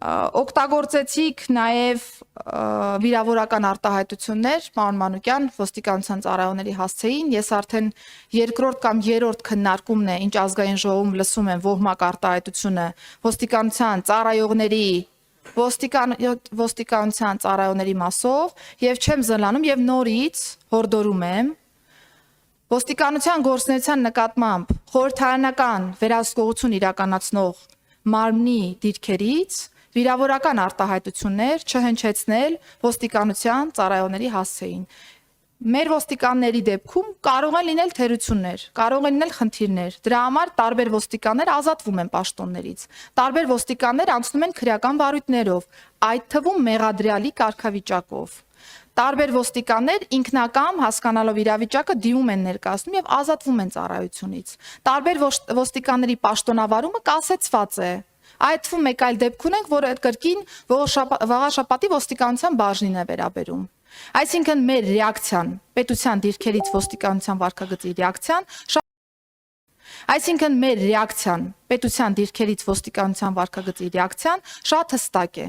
Օգտագործեցիք նաև վիրավորական արտահայտություններ, պարոն Մանուկյան, ոստիկանության ծառայողների հասցեին, ես արդեն երկրորդ կամ երրորդ քննարկումն է, ինչ ազգային ժողովում լսում եմ ոհմակ արտահայտությունը ոստիկանության ծառայողների մասով եւ չեմ զլանում եւ նորից հորդորում եմ ոստիկանության գործունեության նկատմամբ խորհրդարանական վերահսկողություն իրականացնող մարմնի դիրքերից վիրավորական արտահայտություններ չհնչեցնել ոստիկանության ծառայողների հասցեին։ Մեր ոստիկանների դեպքում կարող են լինել թերություններ, կարող են լինել խնդիրներ։ Դրա համար տարբեր ոստիկաններ ազատվում են պաշտոններից։ Տարբեր ոստիկաններ անցնում են քրեական վարույթներով, այդ թվում մեղադրյալի կարգավիճակով։ Տարբեր ոստիկաններ ինքնակամ հասկանալով իրավիճակը դիմում են ներկայացնում եւ ազատվում են ծառայությունից։ Տարբեր ոստիկանների պաշտոնավարումը կասեցված է։ Այդ թվում մեկ այլ դեպք ունենք, որը կրկին Վաղաշապատի ոստիկանության բաժնին է վերաբերում։ Այսինքն մեր ռեակցիան, պետության դիրքերից ոստիկանության վարքագծի ռեակցիան շատ հստակ է։